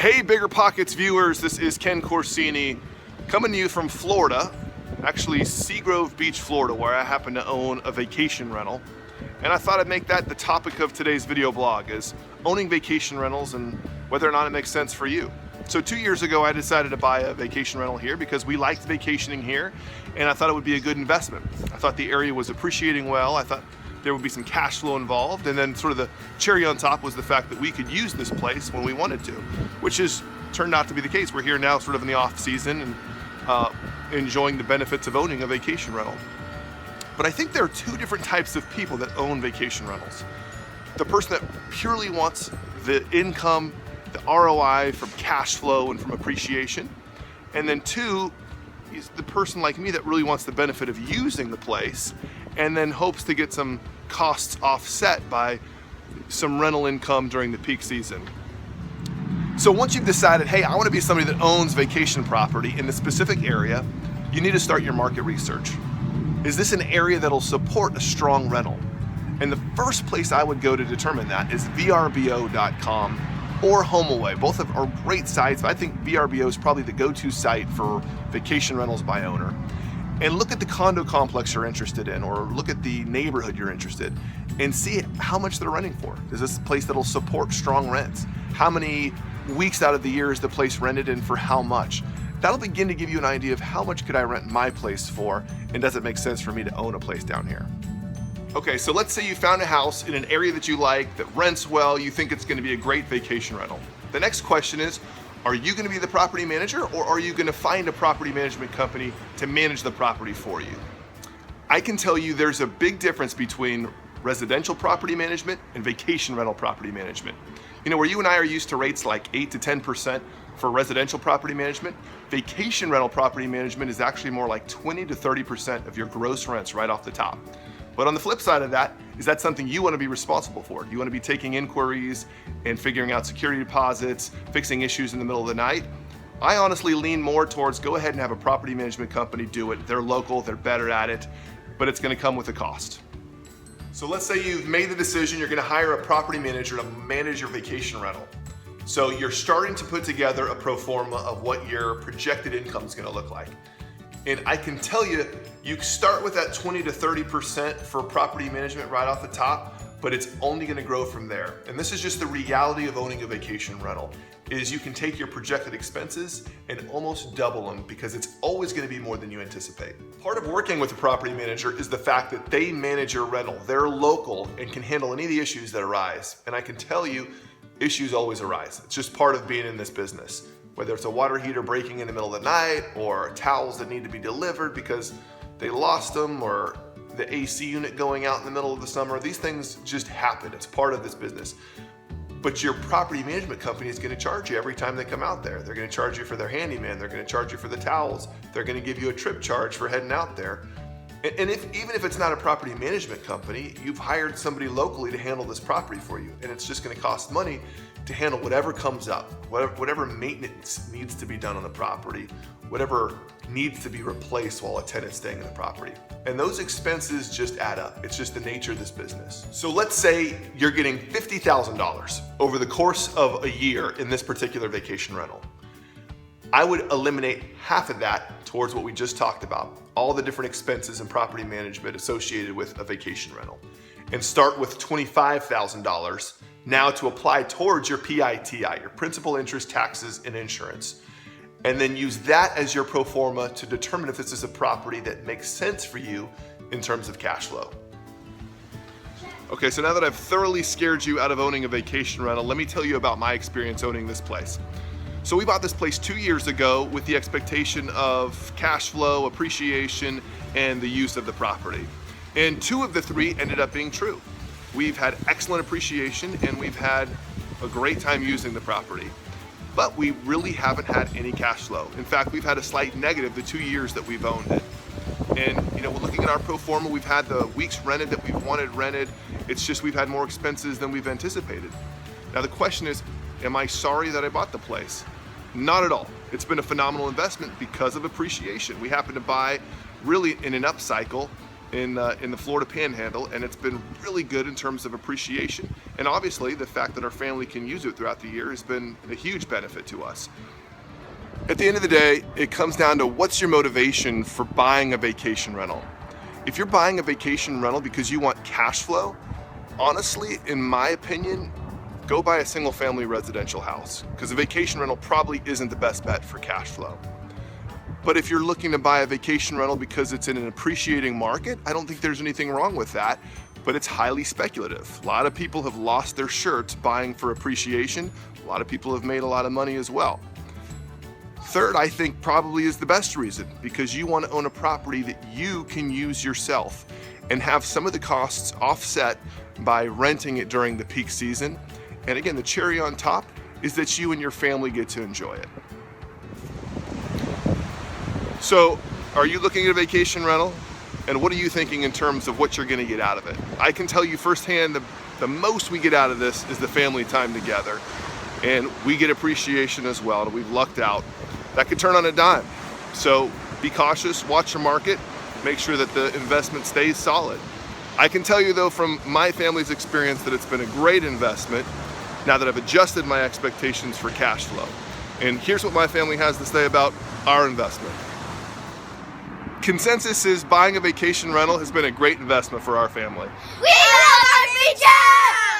Hey Bigger Pockets viewers, this is Ken Corsini coming to you from Florida, actually Seagrove Beach, Florida, where I happen to own a vacation rental. And I thought I'd make that the topic of today's video blog, is owning vacation rentals and whether or not it makes sense for you. So 2 years ago I decided to buy a vacation rental here because we liked vacationing here and I thought it would be a good investment. I thought the area was appreciating well, I thought there would be some cash flow involved, and then sort of the cherry on top was the fact that we could use this place when we wanted to, which has turned out to be the case. We're here now sort of in the off season and enjoying the benefits of owning a vacation rental. But I think there are two different types of people that own vacation rentals. The person that purely wants the income, the ROI from cash flow and from appreciation. And then two is the person like me that really wants the benefit of using the place and then hopes to get some costs offset by some rental income during the peak season. So once you've decided, hey, I want to be somebody that owns vacation property in a specific area, you need to start your market research. Is this an area that'll support a strong rental? And the first place I would go to determine that is vrbo.com or HomeAway. Both are great sites, but I think VRBO is probably the go-to site for vacation rentals by owner. And look at the condo complex you're interested in, or look at the neighborhood you're interested in, and see how much they're renting for. Is this a place that'll support strong rents? How many weeks out of the year is the place rented and for how much? That'll begin to give you an idea of how much could I rent my place for, and does it make sense for me to own a place down here? Okay, so let's say you found a house in an area that you like, that rents well, you think it's gonna be a great vacation rental. The next question is, are you gonna be the property manager, or are you gonna find a property management company to manage the property for you? I can tell you there's a big difference between residential property management and vacation rental property management. You know, where you and I are used to rates like 8 to 10% for residential property management, vacation rental property management is actually more like 20 to 30% of your gross rents right off the top. But on the flip side of that, is that something you want to be responsible for? You want to be taking inquiries and figuring out security deposits, fixing issues in the middle of the night? I honestly lean more towards go ahead and have a property management company do it. They're local, they're better at it, but it's going to come with a cost. So let's say you've made the decision, you're going to hire a property manager to manage your vacation rental. So you're starting to put together a pro forma of what your projected income is going to look like. And I can tell you, you start with that 20 to 30% for property management right off the top, but it's only gonna grow from there. And this is just the reality of owning a vacation rental, is you can take your projected expenses and almost double them because it's always gonna be more than you anticipate. Part of working with a property manager is the fact that they manage your rental. They're local and can handle any of the issues that arise. And I can tell you, issues always arise. It's just part of being in this business. Whether it's a water heater breaking in the middle of the night, or towels that need to be delivered because they lost them, or the AC unit going out in the middle of the summer, these things just happen. It's part of this business. But your property management company is going to charge you every time they come out there. They're going to charge you for their handyman. They're going to charge you for the towels. They're going to give you a trip charge for heading out there. And even if it's not a property management company, you've hired somebody locally to handle this property for you. And it's just going to cost money to handle whatever comes up, whatever maintenance needs to be done on the property, whatever needs to be replaced while a tenant's staying in the property. And those expenses just add up. It's just the nature of this business. So let's say you're getting $50,000 over the course of a year in this particular vacation rental. I would eliminate half of that towards what we just talked about, all the different expenses and property management associated with a vacation rental, and start with $25,000 now to apply towards your PITI, your principal, interest, taxes, and insurance. And then use that as your pro forma to determine if this is a property that makes sense for you in terms of cash flow. Okay, so now that I've thoroughly scared you out of owning a vacation rental, let me tell you about my experience owning this place. So we bought this place 2 years ago with the expectation of cash flow, appreciation, and the use of the property. And 2 of the 3 ended up being true. We've had excellent appreciation and we've had a great time using the property, but we really haven't had any cash flow. In fact, we've had a slight negative the 2 years that we've owned it. And you know, we're looking at our pro forma, we've had the weeks rented that we've wanted rented. It's just we've had more expenses than we've anticipated. Now the question is, am I sorry that I bought the place? Not at all. It's been a phenomenal investment because of appreciation. We happened to buy really in an upcycle in the Florida Panhandle, and it's been really good in terms of appreciation. And obviously, the fact that our family can use it throughout the year has been a huge benefit to us. At the end of the day, it comes down to what's your motivation for buying a vacation rental. If you're buying a vacation rental because you want cash flow, honestly, in my opinion, go buy a single family residential house, because a vacation rental probably isn't the best bet for cash flow. But if you're looking to buy a vacation rental because it's in an appreciating market, I don't think there's anything wrong with that, but it's highly speculative. A lot of people have lost their shirts buying for appreciation. A lot of people have made a lot of money as well. Third, I think probably is the best reason, because you want to own a property that you can use yourself and have some of the costs offset by renting it during the peak season. And again, the cherry on top is that you and your family get to enjoy it. So, are you looking at a vacation rental? And what are you thinking in terms of what you're going to get out of it? I can tell you firsthand, the most we get out of this is the family time together. And we get appreciation as well, and we've lucked out. That could turn on a dime. So be cautious, watch your market, make sure that the investment stays solid. I can tell you though, from my family's experience, that it's been a great investment now that I've adjusted my expectations for cash flow. And here's what my family has to say about our investment. Consensus is buying a vacation rental has been a great investment for our family. We love our beaches!